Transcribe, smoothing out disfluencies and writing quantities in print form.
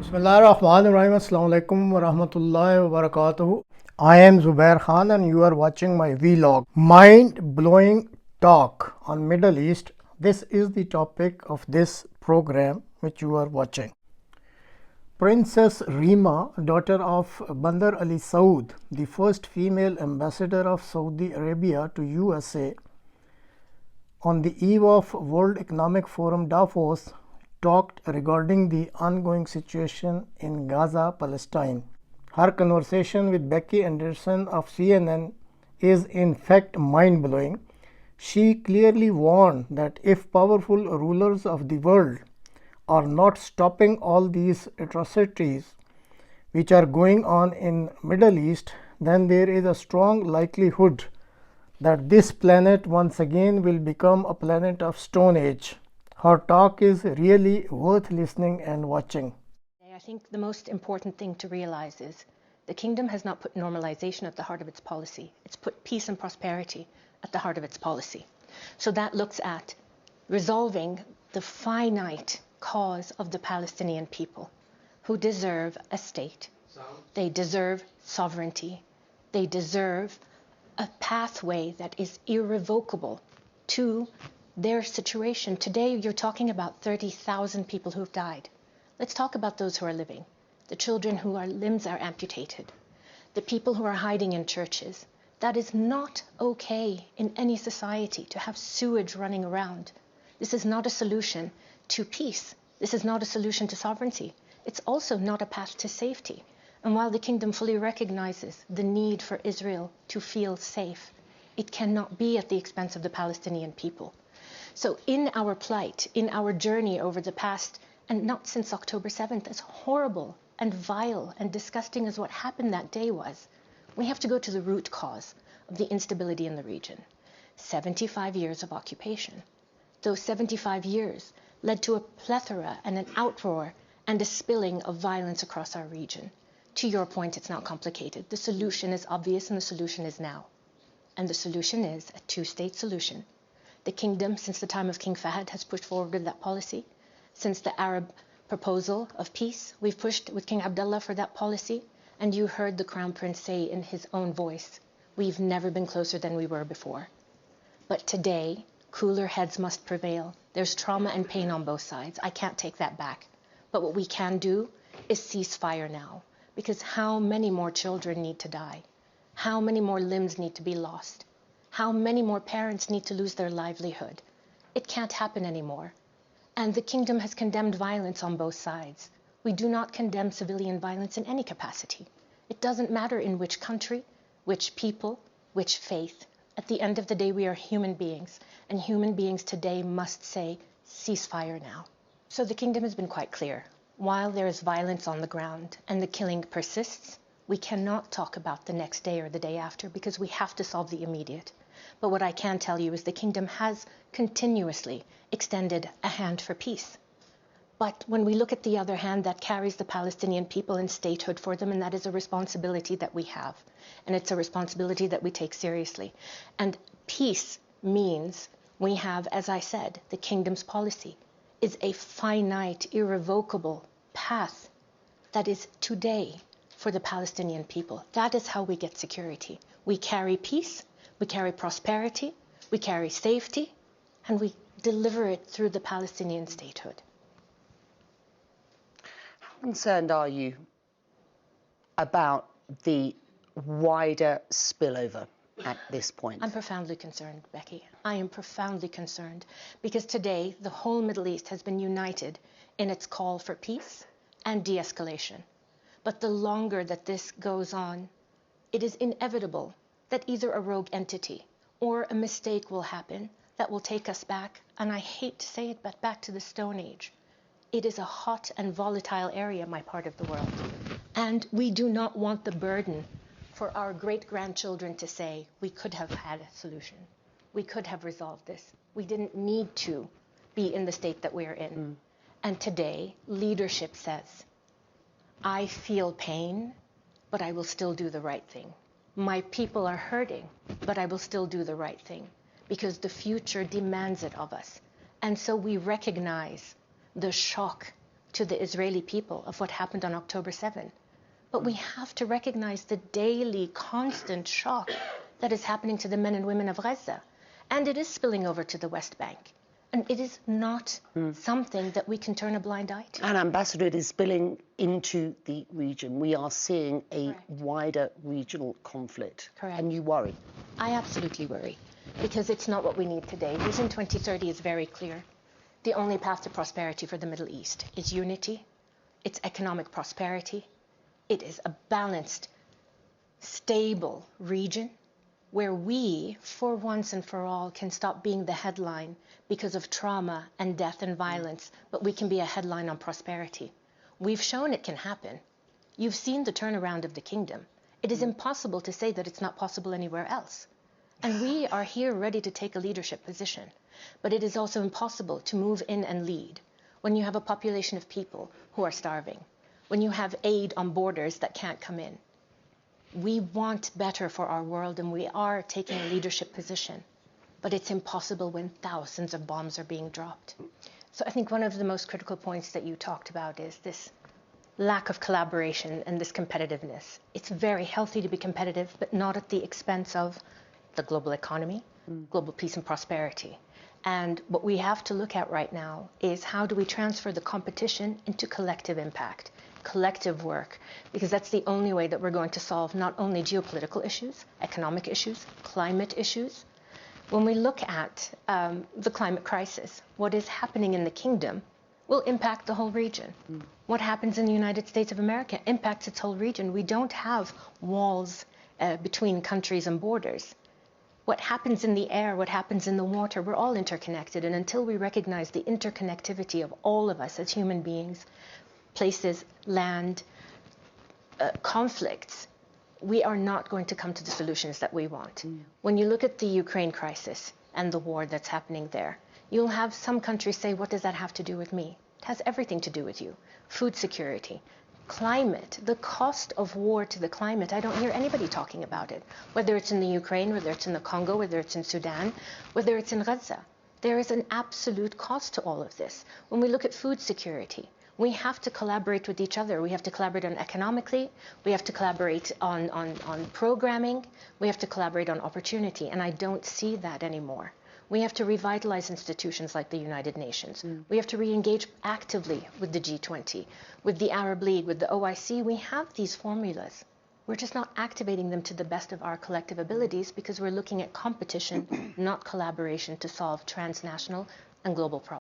Bismillahirrahmanirrahim. Assalamu alaikum wa rahmatullahi wa barakatuh. I am Zubair Khan and you are watching my vlog. Mind-blowing talk on Middle East. This is the topic of this program which you are watching. Princess Reema, daughter of Bandar Ali Saud, the first female ambassador of Saudi Arabia to USA, on the eve of World Economic Forum Davos, talked regarding the ongoing situation in Gaza, Palestine. Her conversation with Becky Anderson of CNN is in fact mind-blowing. She clearly warned that if powerful rulers of the world are not stopping all these atrocities which are going on in Middle East, then there is a strong likelihood that this planet once again will become a planet of Stone Age. Her talk is really worth listening and watching. I think the most important thing to realize is the kingdom has not put normalization at the heart of its policy. It's put peace and prosperity at the heart of its policy. So that looks at resolving the finite cause of the Palestinian people who deserve a state. They deserve sovereignty. They deserve a pathway that is irrevocable to their situation. Today, you're talking about 30,000 people who've died. Let's talk about those who are living. The children whose limbs are amputated. The people who are hiding in churches. That is not okay in any society to have sewage running around. This is not a solution to peace. This is not a solution to sovereignty. It's also not a path to safety. And while the kingdom fully recognizes the need for Israel to feel safe, it cannot be at the expense of the Palestinian people. So in our plight, in our journey over the past, and not since October 7th, as horrible and vile and disgusting as what happened that day was, we have to go to the root cause of the instability in the region. 75 years of occupation. Those 75 years led to a plethora and an outroar and a spilling of violence across our region. To your point, it's not complicated. The solution is obvious and the solution is now. And the solution is a two-state solution. The kingdom, since the time of King Fahd, has pushed forward that policy. Since the Arab proposal of peace, we've pushed with King Abdullah for that policy. And you heard the Crown Prince say in his own voice, we've never been closer than we were before. But today, cooler heads must prevail. There's trauma and pain on both sides. I can't take that back. But what we can do is cease fire now. Because how many more children need to die? How many more limbs need to be lost? How many more parents need to lose their livelihood? It can't happen anymore. And the kingdom has condemned violence on both sides. We do not condemn civilian violence in any capacity. It doesn't matter in which country, which people, which faith. At the end of the day, we are human beings. And human beings today must say, ceasefire now. So the kingdom has been quite clear. While there is violence on the ground and the killing persists, we cannot talk about the next day or the day after because we have to solve the immediate. But what I can tell you is the kingdom has continuously extended a hand for peace. But when we look at the other hand, that carries the Palestinian people and statehood for them, and that is a responsibility that we have. And it's a responsibility that we take seriously. And peace means we have, as I said, the kingdom's policy is a finite, irrevocable path that is today for the Palestinian people. That is how we get security. We carry peace, we carry prosperity, we carry safety, and we deliver it through the Palestinian statehood. How concerned are you about the wider spillover at this point? I'm profoundly concerned, Becky. I am profoundly concerned because today the whole Middle East has been united in its call for peace and de-escalation. But the longer that this goes on, it is inevitable that either a rogue entity or a mistake will happen that will take us back, and I hate to say it, but back to the Stone Age. It is a hot and volatile area, my part of the world. And we do not want the burden for our great-grandchildren to say, we could have had a solution. We could have resolved this. We didn't need to be in the state that we are in. And today, leadership says, I feel pain, but I will still do the right thing. My people are hurting, but I will still do the right thing because the future demands it of us. And so we recognize the shock to the Israeli people of what happened on October 7. But we have to recognize the daily, constant shock that is happening to the men and women of Gaza. And it is spilling over to the West Bank. And it is not something that we can turn a blind eye to. And Ambassador, it is spilling into the region. We are seeing a Correct. wider regional conflict. Correct. And you worry. I absolutely worry, because it's not what we need today. Vision 2030 is very clear. The only path to prosperity for the Middle East is unity, it's economic prosperity, it is a balanced, stable region where we, for once and for all, can stop being the headline because of trauma and death and violence, but we can be a headline on prosperity. We've shown it can happen. You've seen the turnaround of the kingdom. It is impossible to say that it's not possible anywhere else. And we are here ready to take a leadership position. But it is also impossible to move in and lead when you have a population of people who are starving, when you have aid on borders that can't come in. We want better for our world, and we are taking a leadership position. But it's impossible when thousands of bombs are being dropped. So I think one of the most critical points that you talked about is this lack of collaboration and this competitiveness. It's very healthy to be competitive, but not at the expense of the global economy, global peace and prosperity. And what we have to look at right now is how do we transfer the competition into collective impact, collective work, because that's the only way that we're going to solve not only geopolitical issues, economic issues, climate issues. When we look at the climate crisis, what is happening in the kingdom will impact the whole region. What happens in the United States of America impacts its whole region. We don't have walls between countries and borders. What happens in the air, what happens in the water, we're all interconnected. And until we recognize the interconnectivity of all of us as human beings, places, land, conflicts, we are not going to come to the solutions that we want. When you look at the Ukraine crisis and the war that's happening there, you'll have some countries say, what does that have to do with me? It has everything to do with you. Food security, climate, the cost of war to the climate. I don't hear anybody talking about it, whether it's in the Ukraine, whether it's in the Congo, whether it's in Sudan, whether it's in Gaza. There is an absolute cost to all of this. When we look at food security, we have to collaborate with each other. We have to collaborate on economically, we have to collaborate on programming, we have to collaborate on opportunity, and I don't see that anymore. We have to revitalize institutions like the United Nations. We have to re-engage actively with the G20, with the Arab League, with the OIC. We have these formulas. We're just not activating them to the best of our collective abilities because we're looking at competition, not collaboration, to solve transnational and global problems.